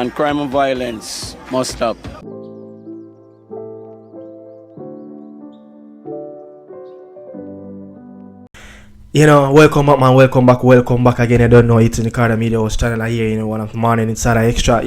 And crime and violence must stop. Welcome back, man. Welcome back again. I don't know, it's in the Nicardo Media House Channel here, one of the morning inside extra,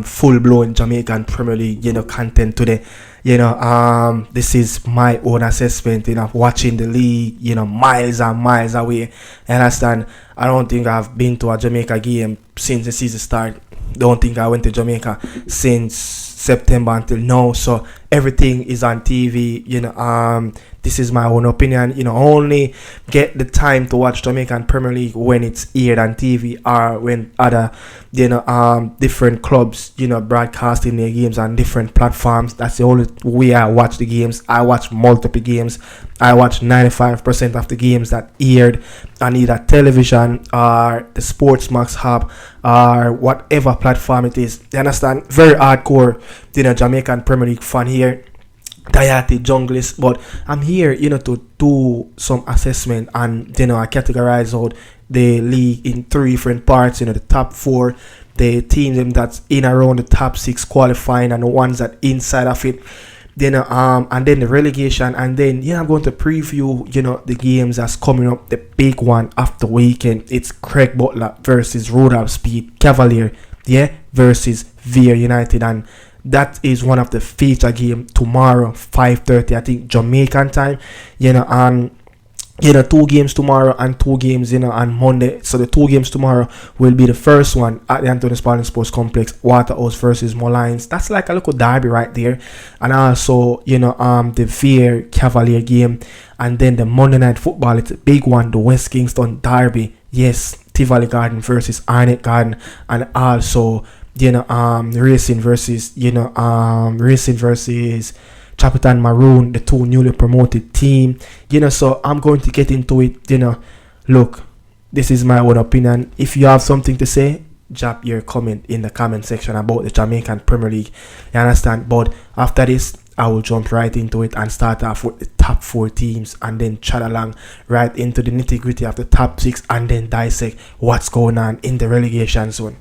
full-blown Jamaican Premier League, content today. This is my own assessment, watching the league, miles and miles away. You understand? I don't think I've been to a Jamaica game since the season started. Don't think I went to Jamaica since September until now. So everything is on TV. This is my own opinion. Only get the time to watch Jamaican Premier League when it's aired on TV or when other different clubs broadcasting their games on different platforms. That's the only way I watch the games. I watch multiple games. I watch 95% of the games that aired on either television or the Sportsmax hub or whatever platform it is. You understand? Very hardcore Jamaican Premier League fan here. Diati junglist, but I'm here to do some assessment and I categorize out the league in three different parts. The top four, the teams that's in around the top six qualifying, and the ones that inside of it, and then the relegation, and then I'm going to preview the games that's coming up. The big one after weekend, it's Craig Butler versus Rudolph Speid Cavalier versus Veer United, and that is one of the feature game tomorrow, 5:30, I think, Jamaican time. And 2 games tomorrow and 2 games on Monday. So the 2 games tomorrow will be the first one at the Anthony Spalding Sports Complex, Waterhouse versus Molynes. That's like a little derby right there. And also the Veer Cavalier game, and then the Monday Night Football, it's a big one, the West Kingston derby. Yes, Tivoli Garden versus Arnett Garden, and also Racing versus Chapitan Maroon, the 2 newly promoted team. So I'm going to get into it. Look, this is my own opinion. If you have something to say, drop your comment in the comment section about the Jamaican Premier League. You understand? But after this, I will jump right into it and start off with the top 4 teams, and then chat along right into the nitty gritty of the top 6, and then dissect what's going on in the relegation zone.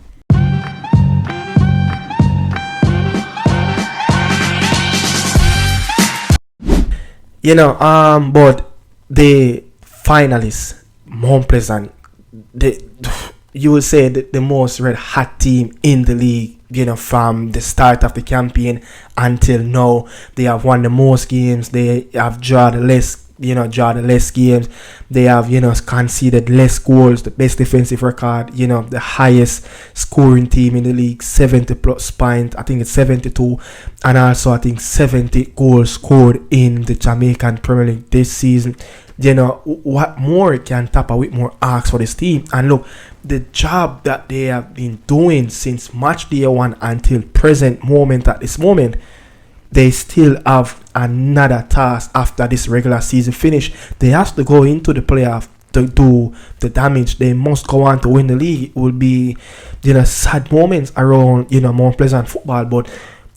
But the finalists, Mount Pleasant, you will say the most red hot team in the league, from the start of the campaign until now. They have won the most games. They have drawn the less games. They have conceded less goals, the best defensive record, the highest scoring team in the league, 70 plus points, I think it's 72, and also I think 70 goals scored in the Jamaican Premier League this season. What more can Tappa with more ask for this team? And look, the job that they have been doing since match day 1 until present moment, at this moment, they still have another task after this regular season finish. They have to go into the playoff to do the damage. They must go on to win the league. It will be, sad moments around, Mount Pleasant football. But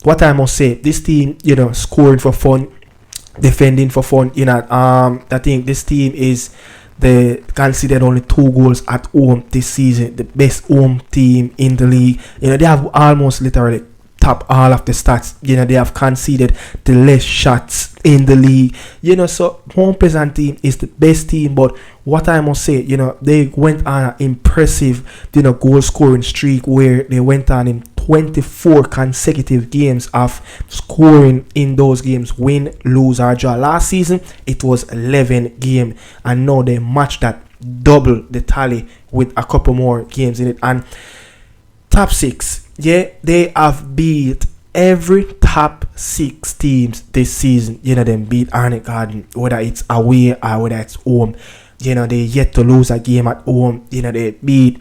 what I must say, this team, scoring for fun, defending for fun. I think this team is considered only 2 goals at home this season. The best home team in the league. They have almost literally top all of the stats. They have conceded the less shots in the league. So Mount Pleasant team is the best team. But what I must say, they went on an impressive, goal scoring streak where they went on in 24 consecutive games of scoring in those games, win, lose or draw. Last season it was 11 games, and now they matched that, double the tally with a couple more games in it. And top 6, they have beat every top 6 teams this season. Them beat Arnett Garden, whether it's away or whether it's home. They yet to lose a game at home. They beat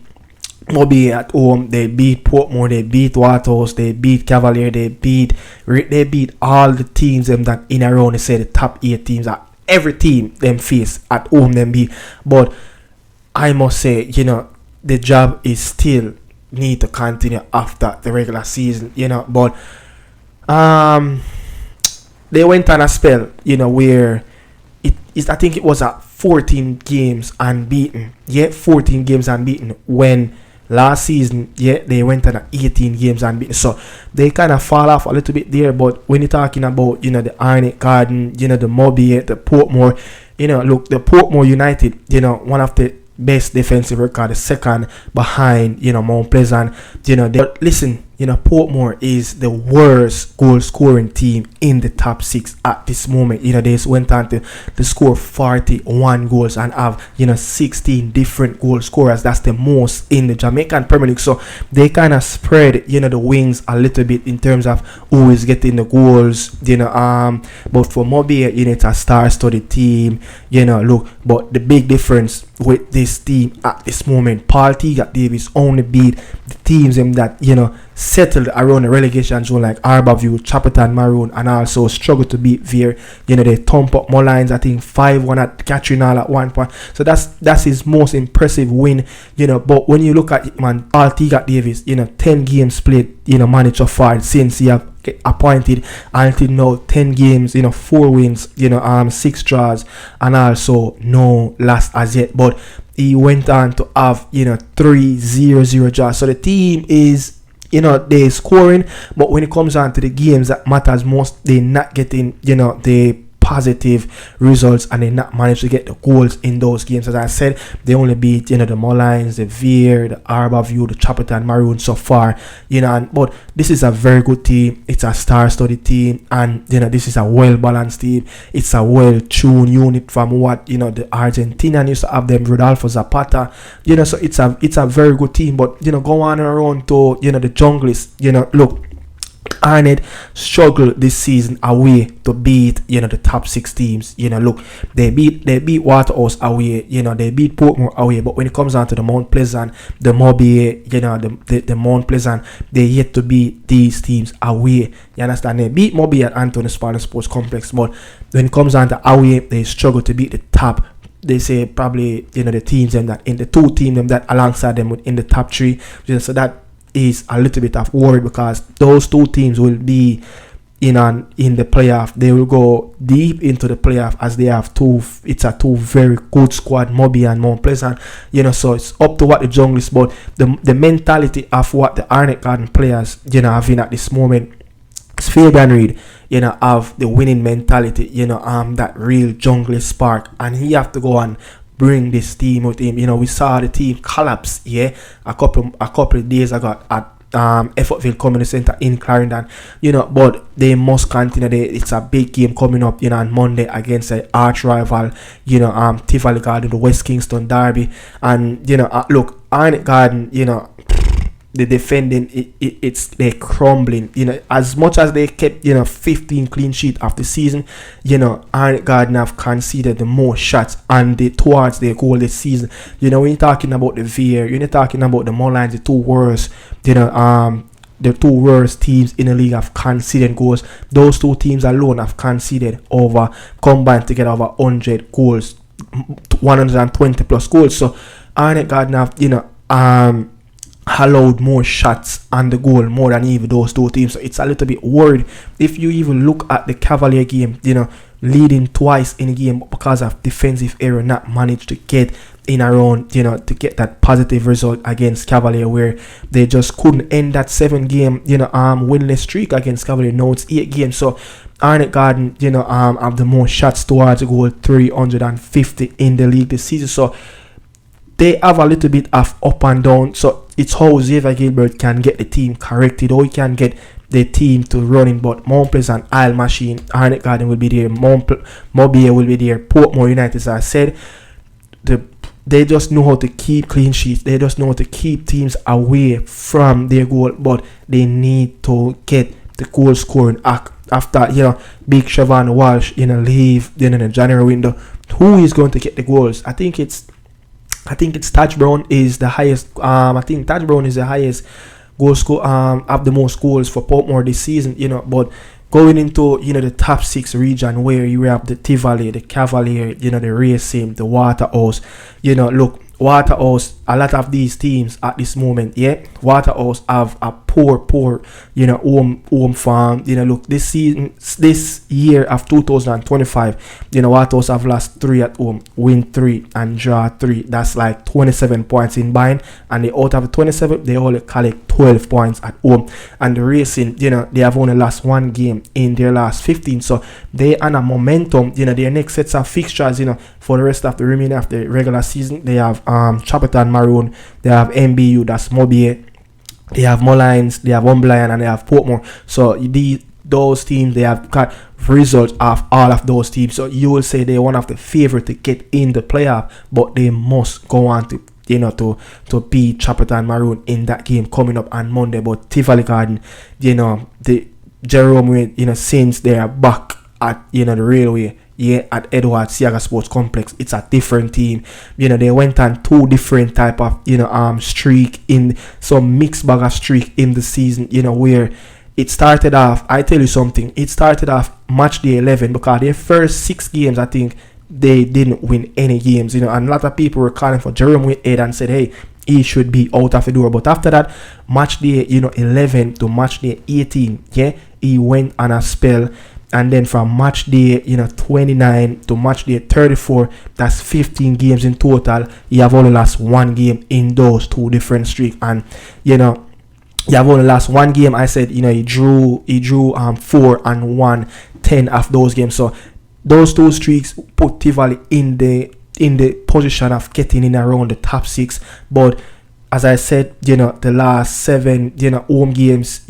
Moby at home, they beat Portmore, they beat Waterhouse, they beat Cavalier, they beat all the teams them that in around, they say the top 8 teams, are every team them face at home them beat. But I must say, the job is still need to continue after the regular season, but they went on a spell, where it is, I think it was at 14 games unbeaten. 14 games unbeaten when Last season, yeah, they went on 18 games unbeaten. So they kind of fall off a little bit there. But when you're talking about, the Arnett Garden, the Moby, the Portmore, look, the Portmore United, one of the best defensive record, the second behind, Mount Pleasant. But listen, Portmore is the worst goal scoring team in the top 6 at this moment. They just went on to score 41 goals and have 16 different goal scorers. That's the most in the Jamaican Premier League. So they kind of spread the wings a little bit in terms of who is getting the goals. But for Moby, it's a star-studded team. Look, but the big difference with this team at this moment, Paul Teagat-Davis only beat the teams that settled around the relegation zone like Arborview, Chapperton Maroon, and also struggled to beat Veer. They thump up Mullines, I think 5-1 at Catrinal at one point. So that's his most impressive win. But when you look at it, man, Paul Teagat-Davis, 10 games played, managed so far since he have appointed until now, 10 games, 4 wins, 6 draws, and also no loss as yet. But he went on to have 3-0-0 draws. So the team is they're scoring, but when it comes on to the games that matters most, they're not getting the positive results, and they not managed to get the goals in those games. As I said, they only beat the Mullines, the Veer, the Arborview, the Chapperton Maroon so far. But this is a very good team. It's a star-studded team, and this is a well-balanced team. It's a well-tuned unit from what the Argentinian used to have them, Rodolfo Zapata. So it's a very good team. But go on around to the junglists. Look, Arnett struggled this season away to beat the top 6 teams. Look, they beat Waterhouse away, they beat Portmore away, but when it comes down to the Mount Pleasant, the Moby, the Mount Pleasant, they yet to beat these teams away. You understand? They beat Moby at Anthony Spartan Sports Complex, but when it comes down to away, they struggle to beat the top. They say probably the teams them that in the 2 teams them that alongside them in the top 3. So that is a little bit of worry, because those 2 teams will be in the playoff. They will go deep into the playoff as they have 2. It's a 2 very good squad, Moby and Mount Pleasant. So it's up to what the junglists, but the mentality of what the Arnett Garden players having at this moment. Fabian Reid, have the winning mentality. That real junglist spark, and he have to go and bring this team with him. We saw the team collapse, a couple of days ago at Effortville Community Center in Clarendon, but they must continue. It's a big game coming up, on Monday against an arch rival, Tivoli Garden, the West Kingston Derby, and look, Arnett Garden, the defending, they're crumbling. As much as they kept 15 clean sheet of the season, Arnett Garden have conceded the most shots and towards their goal this season. When you're talking about the Veer, you're talking about the Mullines, the 2 worst, the 2 worst teams in the league have conceded goals. Those 2 teams alone have conceded combined together over 100 goals, 120 plus goals. So Arnett Garden have allowed more shots on the goal more than even those 2 teams. So it's a little bit worried. If you even look at the Cavalier game, leading twice in a game because of defensive error, not managed to get in around, to get that positive result against Cavalier, where they just couldn't end that 7-game, winless streak against Cavalier. Now it's 8 games. So Arnett Garden, have the most shots towards the goal, 350 in the league this season. So they have a little bit of up and down. So it's how Xavier Gilbert can get the team corrected, or he can get the team to running. But Mount Pleasant, Isle Machine, Arnett Garden will be there, Moby will be there, Portmore United, as I said, they just know how to keep clean sheets. They just know how to keep teams away from their goal, but they need to get the goal scoring after Big Siobhan Walsh leave in the January window. Who is going to get the goals? I think it's Taj Brown is the highest. I think Taj Brown is the highest goal score. Have the most goals for Portmore this season. But going into the top 6 region, where you have the Tivoli, the Cavalier, the Racing, the Waterhouse. Look, Waterhouse, a lot of these teams at this moment, yeah, Waterhouse have a poor, home farm. Look, this year of 2025, Waterhouse have lost 3 at home, win 3 and draw 3. That's like 27 points in bind, and they out of the 27, they only collect 12 points at home. And the Racing, they have only lost 1 game in their last 15, so they on a momentum. Their next sets of fixtures, for the rest of the remainder of the regular season, they have Chapperton Maroon, they have MBU, that's Mobile, they have Mullines, they have Umblian, and they have Portmore. So those teams, they have got results of all of those teams. So you will say they're one of the favorite to get in the playoff, but they must go on to to beat Chapperton Maroon in that game coming up on Monday. But Tivoli Garden, the Jerome, since they are back at the railway, at Edward Siaga Sports Complex, it's a different team. They went on 2 different type of streak, in some mixed bag of streak in the season, where it started off, I tell you something, it started off match day 11, because their first 6 games, I think they didn't win any games, and a lot of people were calling for Jerome Whitehead and said, hey, he should be out of the door. But after that, match day 11 to match day 18, he went on a spell. And then from match day 29 to match day 34, that's 15 games in total. You have only lost 1 game in those 2 different streaks. And you have only lost 1 game. I said he drew 4 and 1 10 of those games. So those 2 streaks put Tivoli in the position of getting in around the top 6. But as I said, the last 7 home games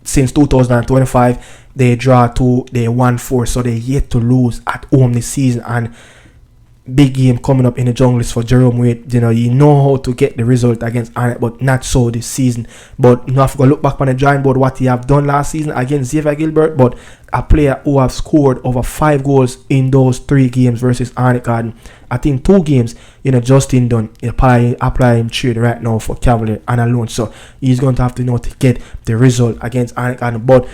since 2025, they draw 2, they won 4, so they yet to lose at home this season. And big game coming up in the jungle for Jerome Wade. You know how to get the result against Arnett, but not so this season. But you have to look back on the drawing board what he have done last season against Xavier Gilbert. But a player who have scored over 5 goals in those 3 games versus Arnett Garden. I think 2 games, Justin Dunn applying trade right now for Cavalier and alone. So he's going to have to to get the result against Arnett Garden. But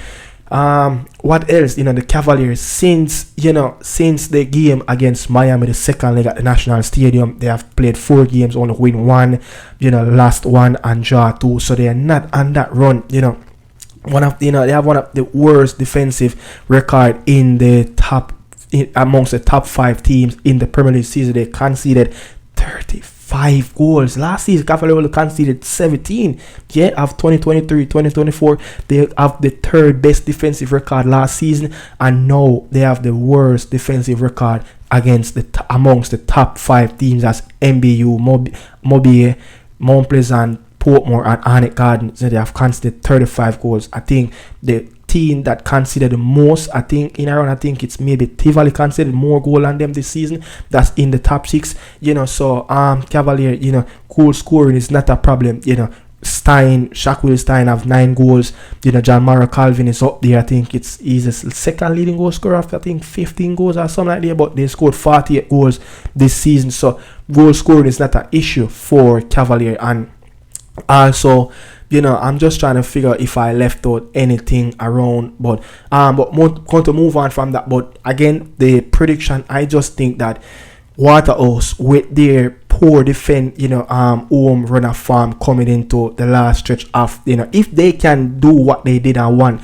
what else? The Cavaliers, since the game against Miami, the second leg at the National Stadium, they have played 4 games, only win 1, lost 1 and draw 2. So they are not on that run. They have one of the worst defensive record in the amongst the top 5 teams in the Premier League season. They conceded 35 goals. Last season, Cavaliers only conceded 17. Of 2023-2024, they have the 3rd best defensive record last season, and now they have the worst defensive record against amongst the top 5 teams as MBU, Mobile, Mount Pleasant, Portmore, and Arnett Garden. So they have conceded 35 goals. I think the team that conceded the most, I think it's maybe Tivoli conceded more goal than them this season. That's in the top 6. So Cavalier, goal scoring is not a problem. Shaquille Stein have 9 goals. John Mara Calvin is up there. I think he's the second leading goal scorer after 15 goals or something like that. But they scored 48 goals this season. So goal scoring is not an issue for Cavalier. And also, I'm just trying to figure if I left out anything around, but going to move on from that. But again, the prediction, I just think that Waterhouse, with their poor defense, home runner farm coming into the last stretch of, if they can do what they did and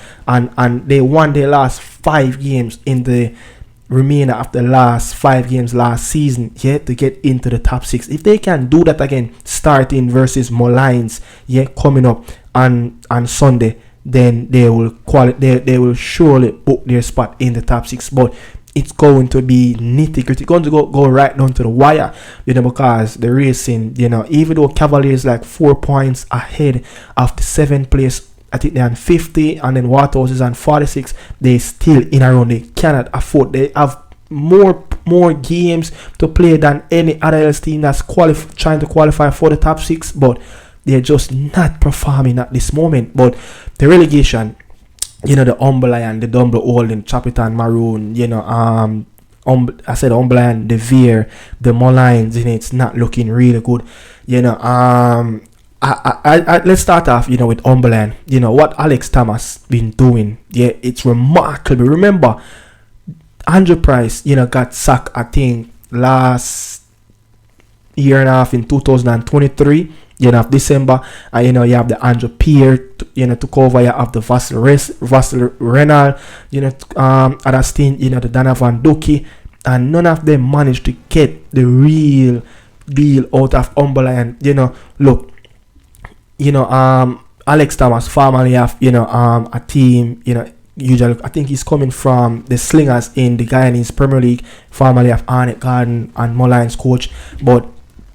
they won their last 5 games in the remainder of the last 5 games last season, to get into the top 6. If they can do that again, starting versus Mullines, coming up on Sunday, then they will surely book their spot in the top 6. But it's going to be nitty-gritty. It's going to go right down to the wire, because the Racing, even though Cavaliers like 4 points ahead of the 7th place, I think they're on 50, and then Waterhouse is on 46. They still in around. They cannot afford. They have more games to play than any other else team that's trying to qualify for the top 6, but they're just not performing at this moment. But the relegation, the Umblian, the Dumble Holding, Chapperton Maroon, I said Umblian, the Veer, the Mullines, it's not looking really good. Let's start off, with Umberland. What Alex Thomas been doing. It's remarkable. Remember, Andrew Price, got sacked, I think, last year and a half in 2023. You know, of December, and you have the Andrew Pierre, to cover. You have the Vassal Renal, other stint, the Donovan Ducky, and none of them managed to get the real deal out of Umberland. Look, Alex Thomas formerly have, a team, usually I think he's coming from the Slingers in the Guyanese Premier League, formerly of Arnett Garden and Mullines coach, but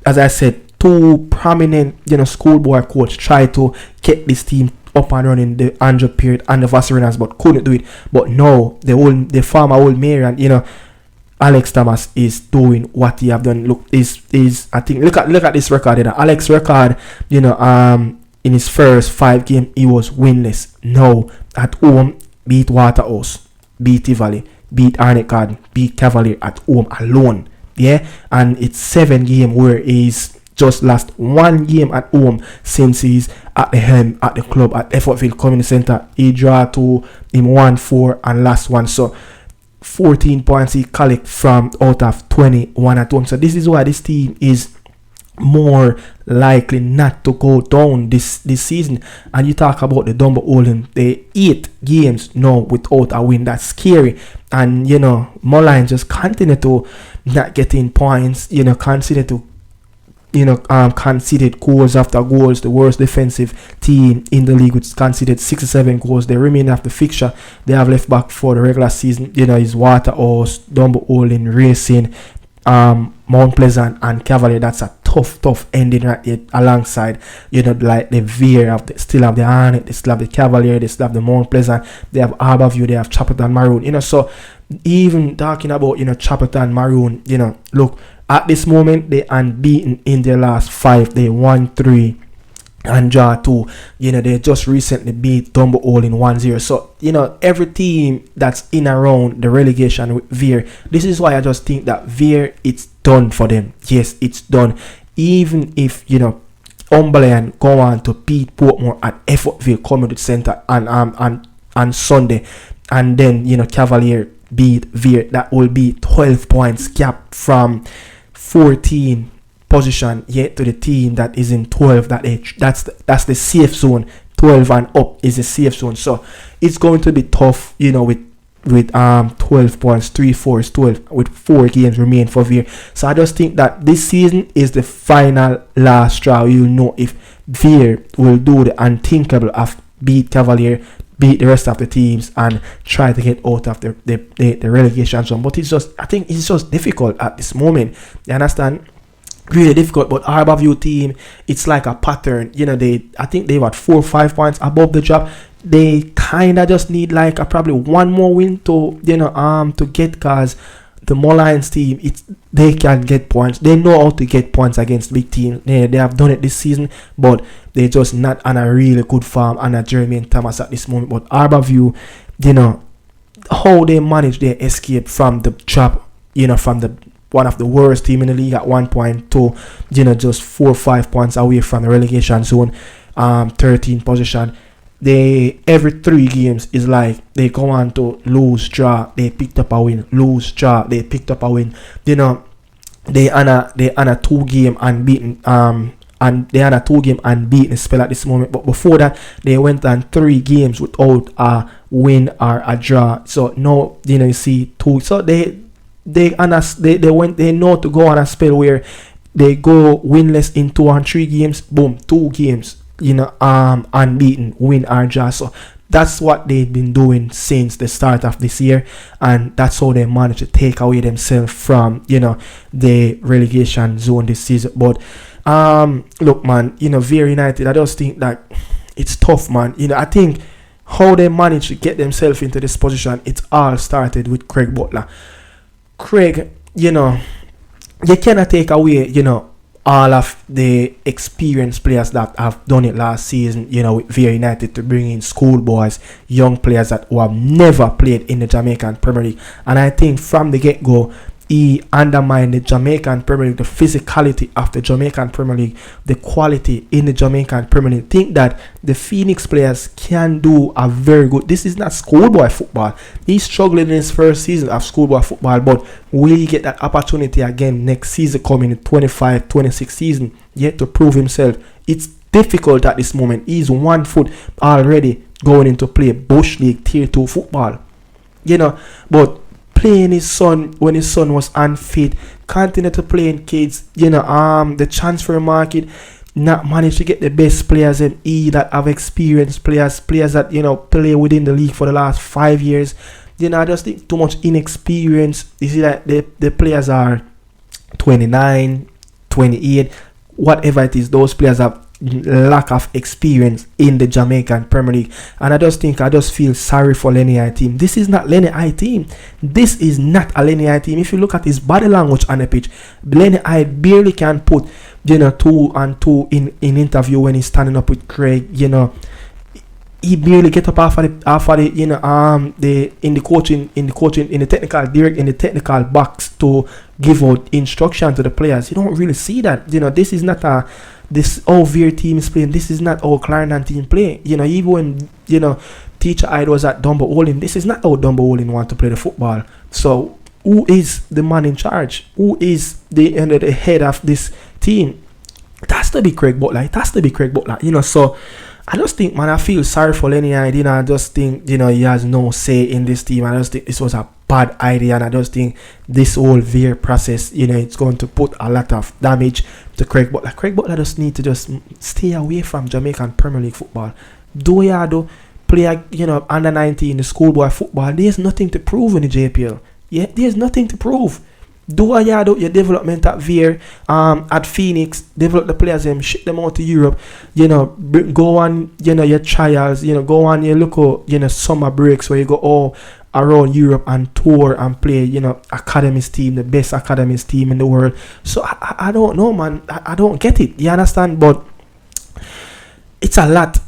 as I said, two prominent, schoolboy coach try to get this team up and running, the Andrew Peart and the Vassarinas, but couldn't do it. But now the former Old Marian, Alex Thomas is doing what he have done. Look, I think look at this record. Alex record, in his first 5 games he was winless. Now at home, beat Waterhouse, beat Tivoli, beat Arnett Garden, beat Cavalier at home alone. Yeah, and it's 7 games where he's just lost 1 game at home since he's at the helm at the club at Effortville Community Centre. He draw to him 1-4 and last one. So 14 points he collect from out of 21 at home. So this is why this team is more likely not to go down this season. And you talk about the Dumbo Olin, they 8 games now without a win. That's scary. And Mullines just continue to not getting points, continue to conceded goals after goals, the worst defensive team in the league, which conceded 67 goals. They remain after fixture. They have left back for the regular season, is Waterhouse, Dumbo Olin, Racing, Mount Pleasant and Cavalier. That's a tough ending right here alongside, like the Veer still have the Arnett, they still have the Cavalier, they still have the Mount Pleasant, they have Harborview, they have Chapperton Maroon, so even talking about, Chapperton Maroon, look, at this moment, they unbeaten in their last 5. They won 3 and draw 2. They just recently beat Dumbo Olin 1-0. So, every team that's in around the relegation with Veer, this is why I just think that Veer, it's done for them. Yes, it's done. Even if, Umberland go on to beat Portmore at Effortville Community Centre on Sunday, and then, Cavalier beat Veer, that will be 12 points gap from 14 position yet to the team that is in 12. That's the safe zone. 12 and up is the safe zone. So it's going to be tough, with 12 points, 3-4 is 12, with 4 games remain for Veer. So I just think that this season is the final last straw. You'll know if Veer will do the unthinkable of beat Cavalier, beat the rest of the teams, and try to get out of the relegation zone. But I think it's just difficult at this moment. You understand? Really difficult. But Harborview team, it's like a pattern. I think they were 4 or 5 points above the drop. They kinda just need like probably one more win to to get, cause the Mullines team, they can get points. They know how to get points against big teams. They have done it this season, but they're just not on a really good form under Jeremy Thomas at this moment. But Harborview, how they manage their escape from the trap, from the one of the worst team in the league at one point to, just 4 or 5 points away from the relegation zone, 13 position. They every 3 games is like they go on to lose, draw, they picked up a win, lose, draw, they picked up a win. They on a 2 game unbeaten and they had a 2 game unbeaten spell at this moment. But before that, they went on 3 games without a win or a draw. So now you see 2. So they know to go on a spell where they go winless in 2 and 3 games. Boom, 2 games. Unbeaten, win or draw. So that's what they've been doing since the start of this year, and that's how they managed to take away themselves from the relegation zone this season. But look, man, Veer United, I just think that it's tough, man. I think how they managed to get themselves into this position, it all started with Craig Butler. Craig, you cannot take away all of the experienced players that have done it last season, with Veer United, to bring in schoolboys, young players who have never played in the Jamaican Premier League. And I think from the get-go, he undermined the Jamaican Premier League, the physicality of the Jamaican Premier League, the quality in the Jamaican Premier League. Think that the Phoenix players can do a very good. This is not schoolboy football. He's struggling in his first season of schoolboy football, but will he get that opportunity again next season coming in 25-26 season? Yet to prove himself. It's difficult at this moment. He's 1 foot already going into play Bush League Tier 2 football. But playing his son when his son was unfit, continue to playing kids, the transfer market, not managed to get the best players in that have experienced players that, play within the league for the last 5 years. I just think too much inexperience. You see that the players are 29, 28, whatever it is, those players have lack of experience in the Jamaican Premier League, and I just feel sorry for Lenny I team. This is not Lenny I team. This is not a Lenny I team. If you look at his body language on the pitch, Lenny I barely can put 2 and 2 in interview when he's standing up with Craig. He barely get up after the technical box to give out instruction to the players. You don't really see that. This is not this Veer team is playing. This is not how Clarendon team play. Even when Teacher Hyde was at Dumbo Olin, this is not how Dumbo Olin want to play the football. So who is the man in charge? Who is the head of this team? It has to be Craig Butler. So I just think, man, I feel sorry for Lenny. I just think, he has no say in this team. I just think this was a bad idea, and I just think this whole Veer process, it's going to put a lot of damage to Craig Butler. Craig Butler just need to just stay away from Jamaican Premier League football. Play, under 19, the schoolboy football. There's nothing to prove in the JPL. Yeah, there's nothing to prove. Do your development at Veer, at Phoenix, develop the players, ship them out to Europe, go on, your trials, go on your local, summer breaks where you go all around Europe and tour and play, academies team, the best academies team in the world. So I don't know, man. I don't get it. You understand? But it's a lot.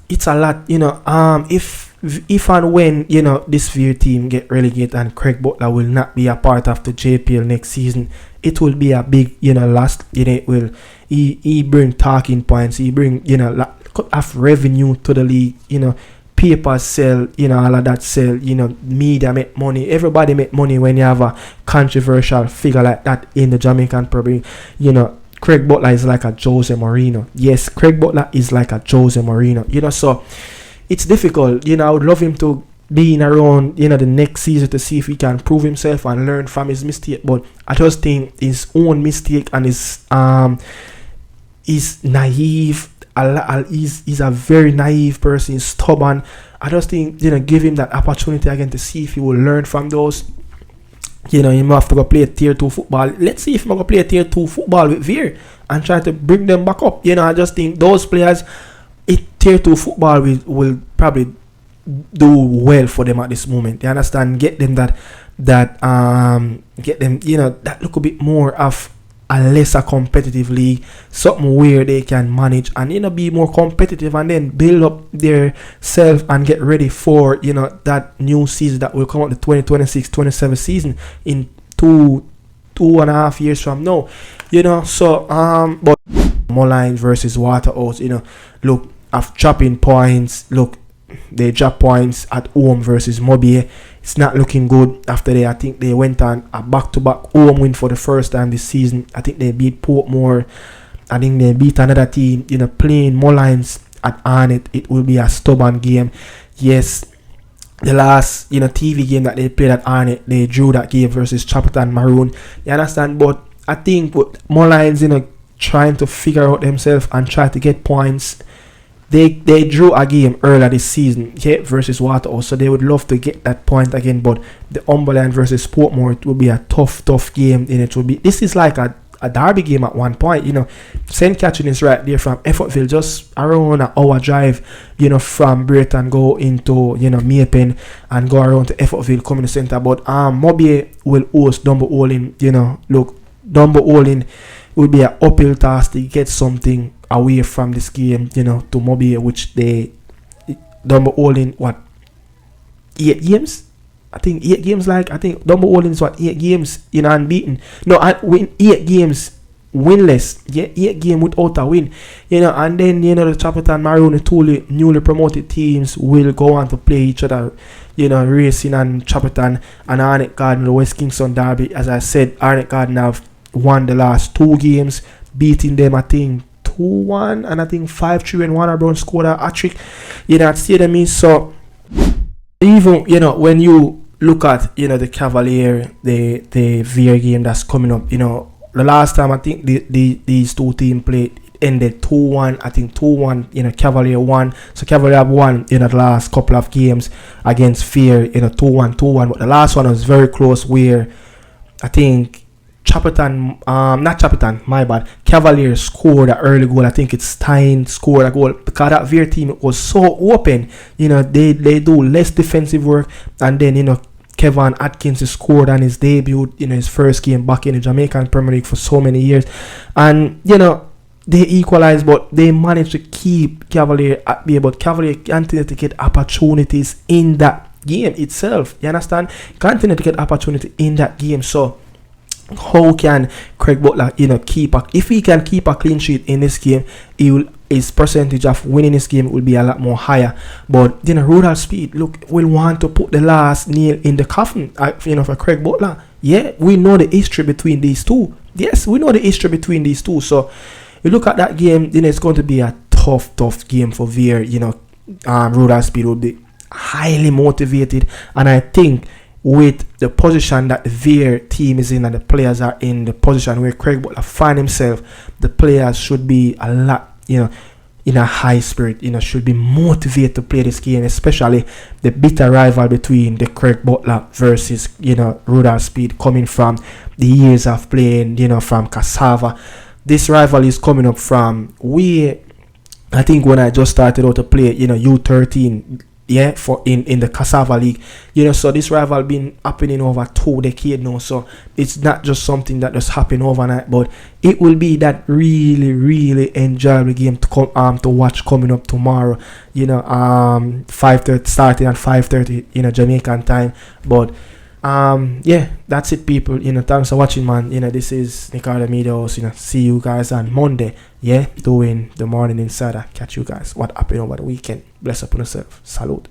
If and when this Veer team get relegated and Craig Butler will not be a part of the JPL next season, it will be a big loss. It will he bring talking points, he bring of revenue to the league. Papers sell, all of that sell. Media make money. Everybody make money when you have a controversial figure like that in the Jamaican Premier League. Craig Butler is like a Jose Mourinho. Yes, Craig Butler is like a Jose Mourinho. So it's difficult. I would love him to be in around, the next season to see if he can prove himself and learn from his mistake. But I just think his own mistake and his naive. He's a very naive person. He's stubborn. I just think, give him that opportunity again to see if he will learn from those. He might have to go play Tier 2 football. Let's see if he will go play Tier 2 football with Veer and try to bring them back up. I just think those players, Tier 2 football will probably do well for them at this moment. You understand? Get them that look a bit more of a lesser competitive league, something where they can manage and be more competitive, and then build up their self and get ready for that new season that will come out, the 2026-27 season in two and a half years from now. So but Moline versus Waterhouse, look, of dropping points. Look, they drop points at home versus Mobile. It's not looking good after I think they went on a back-to-back home win for the first time this season. I think they beat Portmore. I think they beat another team. Playing Molines at Arnett, it will be a stubborn game. Yes, the last TV game that they played at Arnett, they drew that game versus Chapperton Maroon. You understand? But I think with Molines, trying to figure out themselves and try to get points. They drew a game earlier this season versus Waterhouse, so they would love to get that point again. But the Umberland versus Portmore, it will be a tough game. This is like a derby game at one point. St. Catherine is right there from Effortville, just around an hour drive. From Brayton, go into Maypen and go around to Effortville community center. But Mobile will host Dumbo Olin. Look, Dumbo Olin will be an uphill task to get something away from this game, to Mobile, which they Dumbo Olin 8 games, I think 8 games. Like I think Dumbo Holdings what 8 games unbeaten. No, I win 8 games winless. Yeah, 8 game without a win. And then the Chapperton Maroon, the newly promoted teams will go on to play each other. Racing and Chapperton and Arnett Garden, the West Kingston derby. As I said, Arnett Garden have won the last 2 games, beating them I think 2-1 and I think 5-3 when Warner Brown scored a hat-trick. At Stadium. So even when you look at the Cavalier, the VAR game that's coming up, the last time I think these two teams played ended 2-1. I think 2-1. Cavalier won. So Cavalier have won the last couple of games against Fear. 2-1. But the last one was very close, where I think not Chapperton, my bad. Cavalier scored an early goal. I think it's Stein scored a goal because that Veer team was so open. They do less defensive work, and then Kevin Atkins scored on his debut, his first game back in the Jamaican Premier League for so many years, and they equalized, but they managed to keep Cavalier at bay. But Cavalier continued to get opportunities in that game itself. You understand? Continued to get opportunity in that game. So how can Craig Butler, if he can keep a clean sheet in this game, his percentage of winning this game will be a lot more higher. But Rudolph Speid, will want to put the last nail in the coffin, for Craig Butler. Yeah, we know the history between these two. Yes, we know the history between these two. So you look at that game, it's going to be a tough game for Veer. Rudolph Speid will be highly motivated, and I think with the position that the Veer team is in and the players are in the position where Craig Butler find himself, the players should be a lot, in a high spirit, should be motivated to play this game, especially the bitter rival between the Craig Butler versus, Rudolph Speid, coming from the years of playing, from Cassava. This rival is coming up from I think when I just started out to play, U13, for in the Cassava League, so this rival been happening over 2 decades now. So it's not just something that just happened overnight, but it will be that really enjoyable game to watch coming up tomorrow. 5:30, starting at 5:30 Jamaican time. But that's it, people. Thanks for watching, man. This is Nicardo Media House. See you guys on Monday. Doing the Morning Insider. Catch you guys what happened over the weekend. Bless up on yourself. Salute.